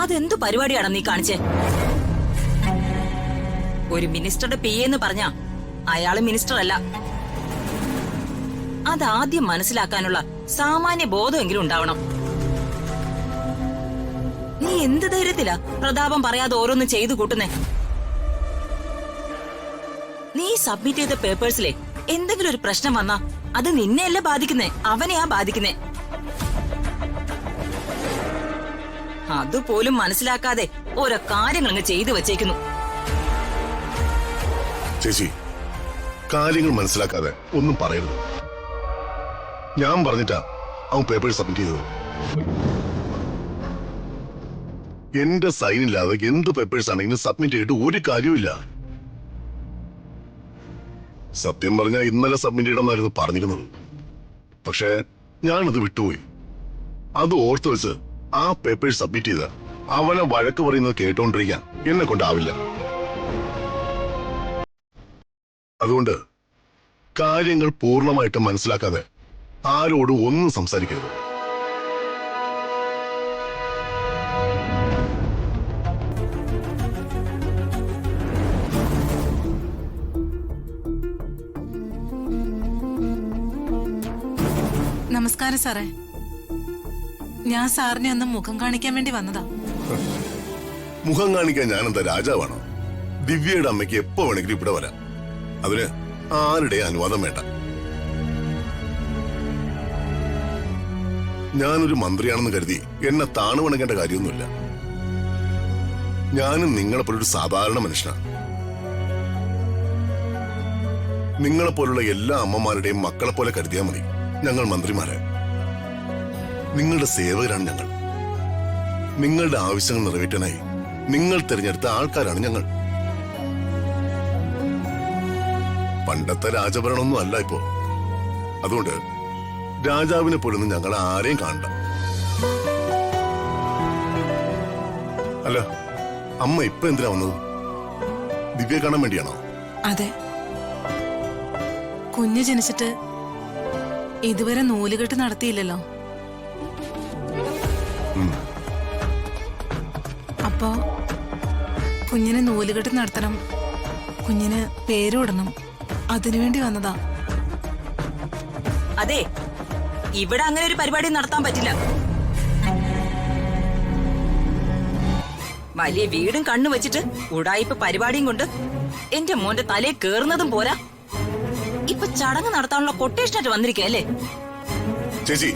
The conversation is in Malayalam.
അതെന്തു പരിപാടിയാണ് നീ കാണിച്ചേ? ഒരു മിനിസ്റ്ററുടെ പി എന്ന് പറഞ്ഞ അയാള് മിനിസ്റ്റർ അല്ല. അതാദ്യം മനസ്സിലാക്കാനുള്ള സാമാന്യ ബോധമെങ്കിലും ഉണ്ടാവണം. നീ എന്ത് ധൈര്യത്തിലാ പ്രതാപം പറയാതെ ഓരോന്നും ചെയ്തു കൂട്ടുന്നേ? നീ സബ്മിറ്റ് ചെയ്ത പേപ്പേഴ്സിലെ എന്തെങ്കിലും ഒരു പ്രശ്നം വന്നാ അത് നിന്നെയല്ല ബാധിക്കുന്നേ, അവനെയാ ബാധിക്കുന്നേ. അതുപോലും മനസ്സിലാക്കാതെ ഓരോ കാര്യങ്ങൾ ചെയ്തു വെച്ചേക്കുന്നു. ചേച്ചി, കാര്യങ്ങൾ മനസ്സിലാക്കാതെ ഒന്നും പറയരുത്. ഞാൻ പറഞ്ഞിട്ടാ അവൻ പേപ്പേഴ്സ് സബ്മിറ്റ് ചെയ്തത്. എന്റെ സൈൻ ഇല്ലാതെ എന്ത് പേപ്പേഴ്സ് ആണെങ്കിലും സബ്മിറ്റ് ചെയ്തിട്ട് ഒരു കാര്യമില്ല. സത്യം പറഞ്ഞാൽ ഇന്നലെ സബ്മിറ്റ് ചെയ്യണമെന്നായിരുന്നു പറഞ്ഞിരുന്നത്. പക്ഷെ ഞാനത് വിട്ടുപോയി. അത് ഓർത്ത് വെച്ച് ആ പേപ്പേഴ്സ് സബ്മിറ്റ് ചെയ്ത അവനെ വഴക്ക് പറയുന്നത് കേട്ടോണ്ടിരിക്കാൻ എന്നെ കൊണ്ടാവില്ല. അതുകൊണ്ട് കാര്യങ്ങൾ പൂർണ്ണമായിട്ട് മനസ്സിലാക്കാതെ ആരോടും ഒന്നും സംസാരിക്കരുത്. നമസ്കാരം സാറേ. ഞാൻ സാറിനെ ഒന്ന് മുഖം കാണിക്കാൻ വേണ്ടി വന്നതാ. മുഖം കാണിക്കാൻ ഞാനെന്താ രാജാവാണോ? ദിവ്യയുടെ അമ്മയ്ക്ക് എപ്പോ വേണമെങ്കിലും ഇവിടെ വരാം. അതിന് ആരുടെ അനുവാദം വേണ്ട. ഞാനൊരു മന്ത്രിയാണെന്ന് കരുതി എന്നെ താണുവണങ്ങേണ്ട കാര്യമൊന്നുമില്ല. ഞാനും നിങ്ങളെപ്പോലൊരു സാധാരണ മനുഷ്യനാണ്. നിങ്ങളെപ്പോലുള്ള എല്ലാ അമ്മമാരുടെയും മക്കളെ പോലെ കരുതിയാൽ മതി ഞങ്ങൾ മന്ത്രിമാരെ. നിങ്ങളുടെ സേവകരാണ് ഞങ്ങൾ. നിങ്ങളുടെ ആവശ്യങ്ങൾ നിറവേറ്റാനായി നിങ്ങൾ തിരഞ്ഞെടുത്ത ആൾക്കാരാണ് ഞങ്ങൾ. പണ്ടത്തെ രാജഭരണമൊന്നും അല്ല ഇപ്പോ. അതുകൊണ്ട് രാജാവിനെ പോലൊന്നും ഞങ്ങൾ ആരെയും കാണണ്ട. അല്ല, അമ്മ ഇപ്പൊ എന്തിനാ വന്നത്? ദിവ്യ കാണാൻ വേണ്ടിയാണോ? അതെ. കുഞ്ഞ് ജനിച്ചിട്ട് ഇതുവരെ നൂലുകെട്ട് നടത്തിയില്ലല്ലോ. അപ്പോ കുഞ്ഞിന് നൂലുകെട്ട് നടത്തണം, കുഞ്ഞിന് പേരിടണം. അതിനുവേണ്ടി വന്നതാ. അതെ, ഇവിടെ അങ്ങനെ ഒരു പരിപാടി നടത്താൻ പറ്റില്ല. വലിയ വീടും കണ്ണു വെച്ചിട്ട് ഉടായിപ്പ് പരിപാടിയും കൊണ്ട് എന്റെ മോന്റെ തലയിൽ കേറുന്നതും പോരാ, ഇപ്പൊ ചടങ്ങ് നടത്താനുള്ള കൊട്ടേഷനായിട്ട് വന്നിരിക്കല്ലേ? ചേച്ചി,